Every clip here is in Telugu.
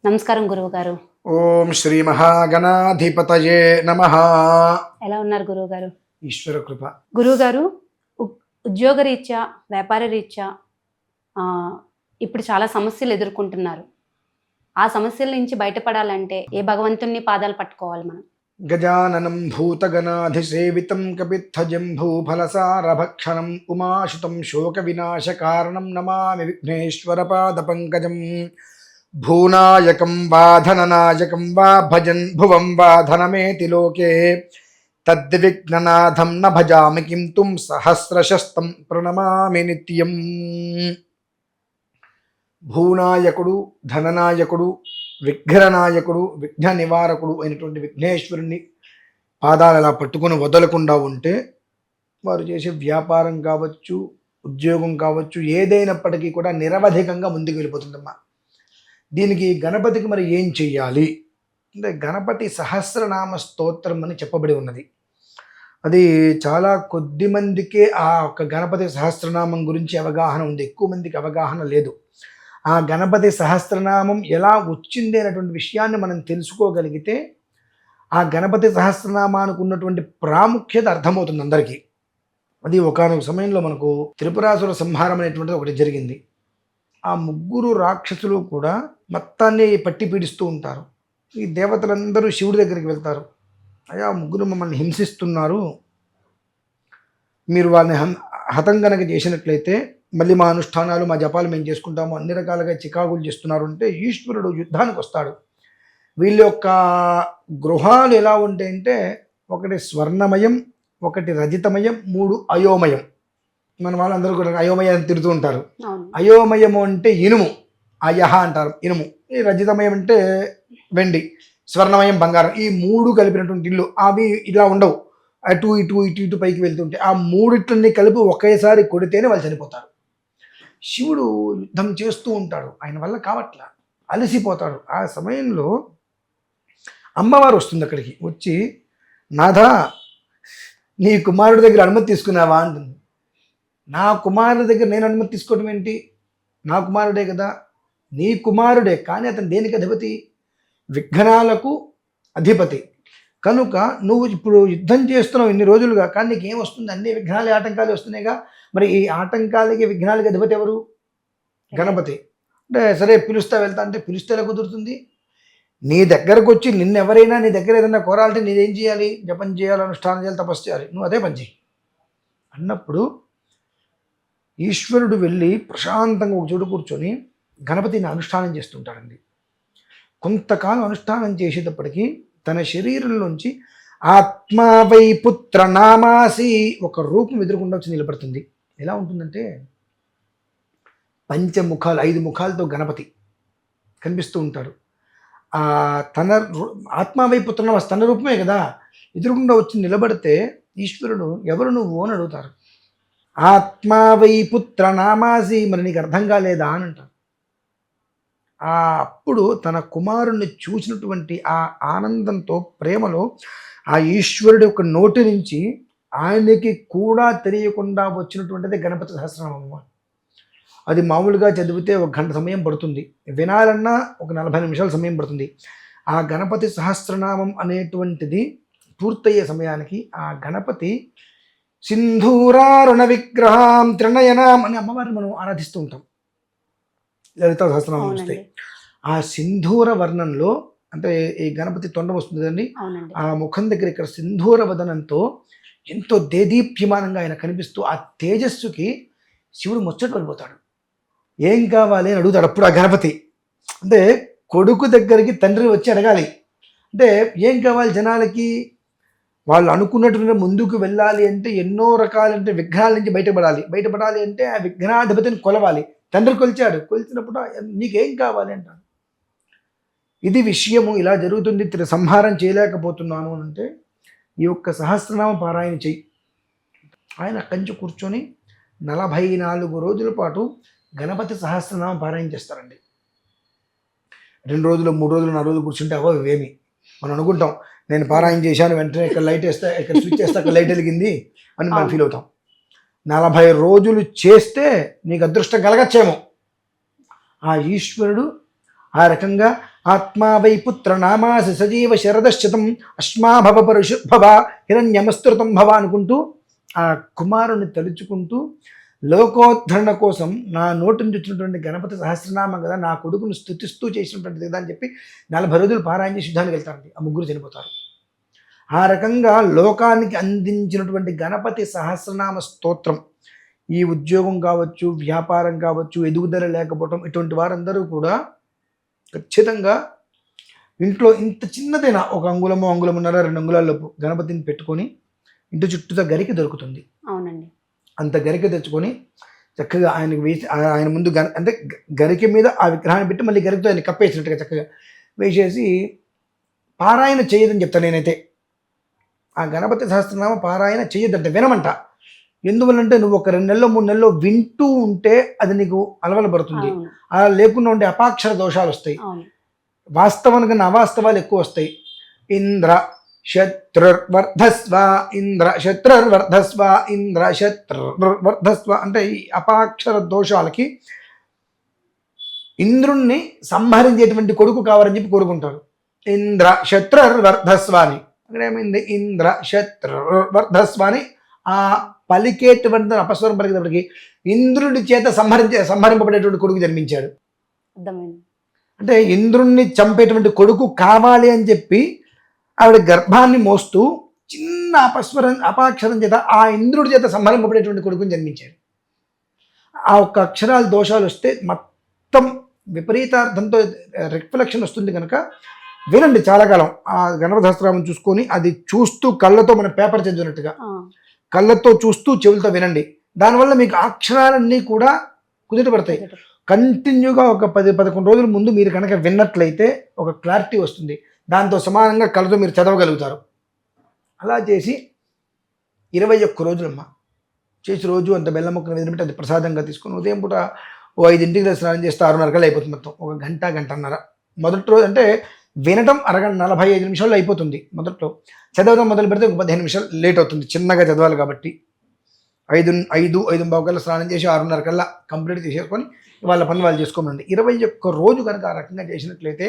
నమస్కారం గురువుగారు. ఓం శ్రీ మహాగణాధిపతయే నమః. ఎలా ఉన్నారు గురువుగారు? ఈశ్వర కృప. గురువుగారు, ఉద్యోగరీత్యా, వ్యాపార రీత్యా ఇప్పుడు చాలా సమస్యలు ఎదుర్కొంటున్నారు. ఆ సమస్యల నుంచి బయటపడాలంటే ఏ భగవంతుని పాదాలు పట్టుకోవాలి మనం? గజాననం భూతగణాధిసేవితం కపిత్థజంభూఫలసారభక్షణం ఉమాశుతం శోక వినాశకారణం నమామి విఘ్నేశ్వర పాదపంకజం. భూనాయకం వా ధననాయకం వా భజన్ భువం వా ధనమేతి లోకే తద్విఘ్ననాథం న భజామి కిం తుం సహస్రశస్తం ప్రణమామి నిత్యం. భూనాయకుడు, ధననాయకుడు, విఘ్ననాయకుడు, విఘ్న నివారకుడు అయినటువంటి విఘ్నేశ్వరుని పాదాలు అలా పట్టుకొని వదలకుండా ఉంటే వారు చేసే వ్యాపారం కావచ్చు, ఉద్యోగం కావచ్చు, ఏదైనప్పటికీ కూడా నిరవధికంగా ముందుకు వెళ్ళిపోతుందమ్మా. దీనికి గణపతికి మరి ఏం చెయ్యాలి అంటే గణపతి సహస్రనామ స్తోత్రం అని చెప్పబడి ఉన్నది. అది చాలా కొద్ది మందికే ఆ ఒక్క గణపతి సహస్రనామం గురించి అవగాహన ఉంది, ఎక్కువ మందికి అవగాహన లేదు. ఆ గణపతి సహస్రనామం ఎలా వచ్చింది అనేటువంటి విషయాన్ని మనం తెలుసుకోగలిగితే ఆ గణపతి సహస్రనామానికి ఉన్నటువంటి ప్రాముఖ్యత అర్థమవుతుంది అందరికీ. అది ఒకానొక సమయంలో మనకు త్రిపురాసుర సంహారం అనేటువంటిది ఒకటి జరిగింది. ఆ ముగ్గురు రాక్షసులు కూడా మొత్తాన్ని పట్టి పీడిస్తూ ఉంటారు. ఈ దేవతలందరూ శివుడి దగ్గరికి వెళ్తారు. అయ్యా, ముగ్గురు మమ్మల్ని హింసిస్తున్నారు, మీరు వాళ్ళని హతం గనక చేసినట్లయితే మళ్ళీ మా అనుష్ఠానాలు, మా జపాలు మేము చేసుకుంటాము, అన్ని రకాలుగా చికాకులు చేస్తున్నారు అంటే ఈశ్వరుడు యుద్ధానికి వస్తాడు. వీళ్ళ యొక్క గృహాలు ఎలా ఉంటాయంటే ఒకటి స్వర్ణమయం, ఒకటి రజితమయం, 3 అయోమయం. మన వాళ్ళందరూ కూడా అయోమయం తిరుగుతూ ఉంటారు. అయోమయము అంటే ఇనుము, అయహ అంటారు ఇనుము. ఈ రజితమయం అంటే వెండి, స్వర్ణమయం బంగారం. ఈ 3 కలిపినటువంటి ఇల్లు. అవి ఇలా ఉండవు, అటు ఇటు ఇటు ఇటు పైకి వెళ్తుంటే ఆ 3 కలిపి ఒకేసారి కొడితేనే వాళ్ళు చనిపోతారు. శివుడు యుద్ధం చేస్తూ ఉంటాడు, ఆయన వల్ల కావట్లా, అలసిపోతాడు. ఆ సమయంలో అమ్మవారు వస్తుంది అక్కడికి. వచ్చి, నాథా, నీ కుమారుడి దగ్గర అనుమతి తీసుకున్నావా అంటుంది. నా కుమారుడి దగ్గర నేను అనుమతి తీసుకోవడం ఏంటి? నా కుమారుడే కదా. నీ కుమారుడే, కానీ అతను దేనికి అధిపతి? విఘ్నాలకు అధిపతి. కనుక నువ్వు ఇప్పుడు యుద్ధం చేస్తున్నావు ఇన్ని రోజులుగా, కానీ నీకు ఏం వస్తుంది? అన్ని విఘ్నాలు, ఆటంకాలు వస్తున్నాయిగా. మరి ఈ ఆటంకాలకి, విఘ్నాలకి అధిపతి ఎవరు? గణపతి. అంటే సరే పిలుస్తా వెళ్తా అంటే పిలుస్తే ఎలా కుదురుతుంది? నీ దగ్గరకు వచ్చి నిన్నెవరైనా నీ దగ్గర ఏదైనా కోరాలంటే నేనేం చేయాలి? జపం చేయాలి, అనుష్ఠానం చేయాలి, తపస్సు చేయాలి. నువ్వు అదే పని చేయి అన్నప్పుడు ఈశ్వరుడు వెళ్ళి ప్రశాంతంగా ఒక చోటు కూర్చొని గణపతిని అనుష్ఠానం చేస్తుంటాడండి. కొంతకాలం అనుష్ఠానం చేసేటప్పటికీ తన శరీరంలోంచి ఆత్మావై పుత్ర నామాసి ఒక రూపం ఎదురుకుండా వచ్చి నిలబడుతుంది. ఎలా ఉంటుందంటే 5 ముఖాలు, 5 ముఖాలతో గణపతి కనిపిస్తూ ఉంటాడు. తన ఆత్మావై పుత్ర నామాసి తన రూపమే కదా, ఎదురుకుండా వచ్చి నిలబడితే ఈశ్వరుడు ఎవరు నువ్వు అని అడుగుతారు. ఆత్మావై పుత్ర నామాసి, మరి నీకు అర్థం కాలేదా అని అంటారు. అప్పుడు తన కుమారుణ్ణి చూసినటువంటి ఆ ఆనందంతో, ప్రేమలో ఆ ఈశ్వరుడి యొక్క నోటి నుంచి ఆయనకి కూడా తెలియకుండా వచ్చినటువంటిది గణపతి సహస్రనామం. అది మామూలుగా చదివితే 1 గంట సమయం పడుతుంది, వినాలన్నా ఒక 40 నిమిషాల సమయం పడుతుంది. ఆ గణపతి సహస్రనామం అనేటువంటిది పూర్తయ్యే సమయానికి ఆ గణపతి సింధూరారుణ విగ్రహం త్రినయనం అని అమ్మవారిని మనం ఆరాధిస్తూ ఉంటాం. లలితా సహస్రనామం వస్తాయి. ఆ సింధూర వర్ణంలో, అంటే ఈ గణపతి తొండం వస్తుంది కదండి, ఆ ముఖం దగ్గర ఇక్కడ సింధూర వదనంతో ఎంతో దేదీప్యమానంగా ఆయన కనిపిస్తూ ఆ తేజస్సుకి శివుడు ముచ్చట పడిపోతాడు. ఏం కావాలి అని అడుగుతాడు. అప్పుడు ఆ గణపతి అంటే కొడుకు దగ్గరికి తండ్రి వచ్చి అడగాలి. అంటే ఏం కావాలి జనాలకి? వాళ్ళు అనుకున్నటువంటి ముందుకు వెళ్ళాలి అంటే ఎన్నో రకాలంటే విఘ్నాల నుంచి బయటపడాలి అంటే ఆ విఘ్నాధిపతిని కొలవాలి. తండ్రి కొలిచాడు, కొలిచినప్పుడు నీకేం కావాలి అంటాడు. ఇది విషయము, ఇలా జరుగుతుంది, సంహారం చేయలేకపోతున్నాను అంటే ఈ యొక్క సహస్రనామ పారాయణ చెయ్యి. ఆయన కంచి కూర్చొని 44 రోజుల పాటు గణపతి సహస్రనామ పారాయణ చేస్తారండి. 2 రోజులు, 3 రోజులు, 4 రోజులు కూర్చుంటే అవో ఇవేమి. మనం అనుకుంటాం నేను పారాయణ చేశాను, వెంటనే ఇక్కడ లైట్ వేస్తే, ఇక్కడ స్విచ్ వేస్తే అక్కడ లైట్ వెలిగింది అని మనం ఫీల్ అవుతాం. 40 రోజులు చేస్తే నీకు అదృష్టం కలగచ్చేమో. ఆ ఈశ్వరుడు ఆ రకంగా ఆత్మా వై పుత్ర నామాసి సజీవ శరదశతం అశ్మాభవ పరుషుభవ హిరణ్యమస్తృతం భవ అనుకుంటూ ఆ కుమారుని తలుచుకుంటూ లోకోద్ధరణ కోసం నా నోటి నుంచి వచ్చినటువంటి గణపతి సహస్రనామం కదా, నా కొడుకును స్తుతిస్తూ చేసినటువంటిది కదా అని చెప్పి 40 రోజులు పారాయణ చేసి యుద్ధానికి వెళ్తారండి. ఆ ముగ్గురు చనిపోతారు. ఆ రకంగా లోకానికి అందించినటువంటి గణపతి సహస్రనామ స్తోత్రం ఈ ఉద్యోగం కావచ్చు, వ్యాపారం కావచ్చు, ఎదుగుదల లేకపోవటం, ఇటువంటి వారందరూ కూడా ఖచ్చితంగా ఇంట్లో ఇంత చిన్నదైనా 1 అంగుళమో అంగుళమున్నర 2 అంగుళాలలోపు గణపతిని పెట్టుకొని ఇంటి చుట్టూతో గరిక దొరుకుతుంది. అవునండి. అంత గరిక తెచ్చుకొని చక్కగా ఆయనకు వేసి ఆయన ముందు అంటే గరిక మీద ఆ విగ్రహాన్ని పెట్టి మళ్ళీ గరికతో ఆయన కప్పేసినట్టుగా చక్కగా వేసేసి పారాయణ చేయదని చెప్తాను నేనైతే. ఆ గణపతి సహస్రనామ పారాయణ చేయొద్దంటే వినమంట. ఎందువల్లంటే నువ్వు ఒక 2 నెలలో 3 నెలలో వింటూ ఉంటే అది నీకు అలవలబడుతుంది. అలా లేకుండా ఉండే అపాక్షర దోషాలు వస్తాయి. వాస్తవానికి అవాస్తవాలు ఎక్కువ వస్తాయి. ఇంద్ర శత్రుర్వర్ధస్వ, ఇంద్ర శత్రుర్వర్ధస్వ, ఇంద్ర శత్రుర్వర్ధస్వ అంటే ఈ అపాక్షర దోషాలకి ఇంద్రుణ్ణి సంహరించేటువంటి కొడుకు కావాలని చెప్పి కోరుకుంటారు. ఇంద్ర శత్రుర్వర్ధస్వ అని అక్కడ ఏమైంది, ఇంద్ర శత్రుర్వర్ధస్వ అని ఆ పలికేటువంటి అపస్వరం పలికేటప్పటికి ఇంద్రుడి చేత సంహరింపబడేటువంటి కొడుకు జన్మించాడు. అంటే ఇంద్రుణ్ణి చంపేటువంటి కొడుకు కావాలి అని చెప్పి ఆవిడ గర్భాన్ని మోస్తూ చిన్న అపాక్షరం చేత ఆ ఇంద్రుడి చేత సంహరింపబడేటువంటి కొడుకుని జన్మించాడు. ఆ ఒక్క అక్షరాల దోషాలు వస్తే మొత్తం విపరీతార్థంతో రిఫ్లెక్షన్ వస్తుంది కనుక వినండి చాలా కాలం. ఆ గణపతి సహస్రనామం చూసుకొని అది చూస్తూ కళ్ళతో మన పేపర్ చదివినట్టుగా కళ్ళతో చూస్తూ చెవులతో వినండి. దానివల్ల మీకు అక్షరాలన్నీ కూడా కుదుట పడతాయి. కంటిన్యూగా ఒక 10-11 రోజుల ముందు మీరు కనుక విన్నట్లయితే ఒక క్లారిటీ వస్తుంది. దాంతో సమానంగా కళ్ళతో మీరు చదవగలుగుతారు. అలా చేసి 21 రోజులమ్మ చేసి రోజు అంత బెల్లం ముక్కను వెదిలిపెట్టి అది ప్రసాదంగా తీసుకుని ఉదయం పూట 5 స్నానం చేస్తే 6:30 కల్లా అయిపోతుంది. మొత్తం ఒక గంటన్నర. మొదటి రోజు అంటే వినటం అరగంట 45 నిమిషాల్లో అయిపోతుంది. మొదట్లో చదవడం మొదలు పెడితే ఒక 15 నిమిషాలు లేట్ అవుతుంది, చిన్నగా చదవాలి కాబట్టి. 5:05 కల్లా స్నానం చేసి 6:30 కల్లా కంప్లీట్ చేసేసుకొని వాళ్ళ పని వాళ్ళు చేసుకోమండి. 21 రోజు కనుక ఆ రకంగా చేసినట్లయితే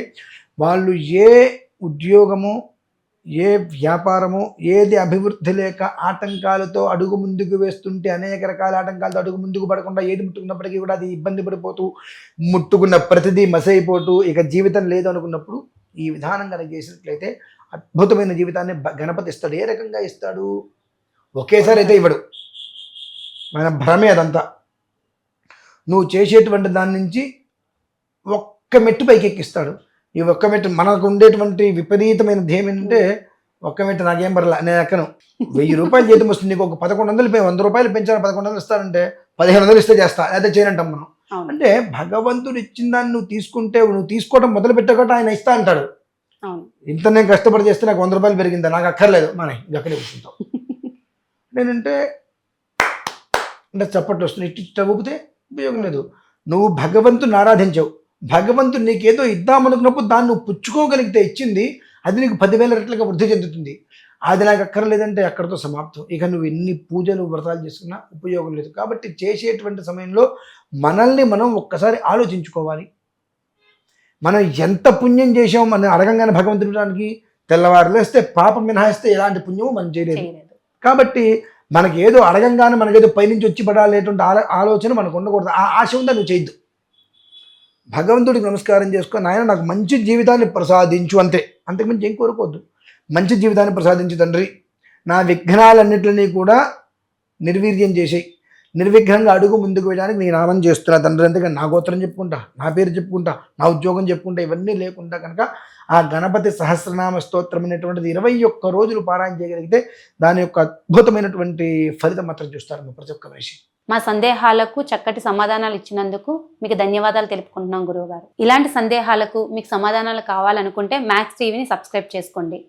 వాళ్ళు ఏ ఉద్యోగము, ఏ వ్యాపారము, ఏది అభివృద్ధి లేక ఆటంకాలతో అడుగు ముందుకు వేస్తుంటే అనేక రకాల ఆటంకాలతో అడుగు ముందుకు పడకుండా ఏది ముట్టుకున్నప్పటికీ కూడా అది ఇబ్బంది పడిపోతూ ముట్టుకున్న ప్రతిదీ మసైపోతూ ఇక జీవితం లేదు అనుకున్నప్పుడు ఈ విధానం కనుక చేసినట్లయితే అద్భుతమైన జీవితాన్ని గణపతి ఇస్తాడు. ఏ రకంగా ఇస్తాడు? ఒకేసారి అయితే ఇవ్వడు. మన భ్రమే అదంతా. నువ్వు చేసేటువంటి దాని నుంచి ఒక్క మెట్టు పైకి ఎక్కిస్తాడు. ఈ ఒక్క మెట్టు మనకు ఉండేటువంటి విపరీతమైన ధ్యేయం ఏంటంటే ఒక్క మెట్టు నాకేం పర్లా, నేను ఎక్కను. 1000 రూపాయలు జీతం వస్తుంది, నీకు ఒక 1100 100 రూపాయలు పెంచాలి, 1100 ఇస్తారంటే 1500 ఇస్తే చేస్తా, అయితే చేయనంటాం మనం. అంటే భగవంతుడు ఇచ్చిన దాన్ని నువ్వు తీసుకుంటే నువ్వు తీసుకోవడం మొదలు పెట్టకుండా ఆయన ఇస్తా అంటాడు. ఇంత నేను కష్టపడి చేస్తే నాకు 100 రూపాయలు పెరిగిందా, నాకు అక్కర్లేదు, మనం అక్కడే కూర్చుంటాం. నేనంటే అంటే చప్పట్లు వస్తుంది, ఇట్ట ఊపితే ఉపయోగం లేదు. నువ్వు భగవంతుని ఆరాధించావు, భగవంతుడు నీకేదో ఇద్దామనుకున్నప్పుడు దాన్ని నువ్వు పుచ్చుకోగలిగితే ఇచ్చింది అది నీకు 10,000 రెట్లుగా వృద్ధి చెందుతుంది. అది నాకు అక్కర్లేదంటే అక్కడితో సమాప్తం. ఇక నువ్వు ఎన్ని పూజలు వ్రతాలు చేసుకున్నా ఉపయోగం లేదు. కాబట్టి చేసేటువంటి సమయంలో మనల్ని మనం ఒక్కసారి ఆలోచించుకోవాలి. మనం ఎంత పుణ్యం చేసామో మనం అడగంగానే భగవంతుడికి తెల్లవారు లేస్తే పాపం మినహాయిస్తే ఎలాంటి పుణ్యమో మనం చేయలేదు. కాబట్టి మనకి ఏదో అడగంగానే మనకేదో పైనుంచి వచ్చి పడాలేటువంటి ఆలోచన మనకు ఉండకూడదు. ఆ ఆశ ఉందా నువ్వు చేయొద్దు. భగవంతుడికి నమస్కారం చేసుకొని ఆయన నాకు మంచి జీవితాన్ని ప్రసాదించు, అంతే, అంతకుమించి ఏం కోరుకోవద్దు. మంచి జీవితాన్ని ప్రసాదించు తండ్రి, నా విఘ్నాలన్నింటినీ కూడా నిర్వీర్యం చేసేయి, నిర్విఘ్నంగా అడుగు ముందుకు వేయడానికి నేను నామం చేస్తున్నా తండ్రి. అంతేకాని నా గోత్రం చెప్పుకుంటా, నా పేరు చెప్పుకుంటా, నా ఉద్యోగం చెప్పుకుంటా, ఇవన్నీ లేకుండా కనుక ఆ గణపతి సహస్రనామ స్తోత్రం అనేటువంటిది 21 రోజులు పారాయణ చేయగలిగితే దాని యొక్క అద్భుతమైనటువంటి ఫలితం మాత్రం చూస్తారు ప్రతి ఒక్క మనిషి. మా సందేహాలకు చక్కటి సమాధానాలు ఇచ్చినందుకు మీకు ధన్యవాదాలు తెలుపుకుంటున్నాం గురువుగారు. ఇలాంటి సందేహాలకు మీకు సమాధానాలు కావాలనుకుంటే మ్యాక్స్ టీవీని సబ్స్క్రైబ్ చేసుకోండి.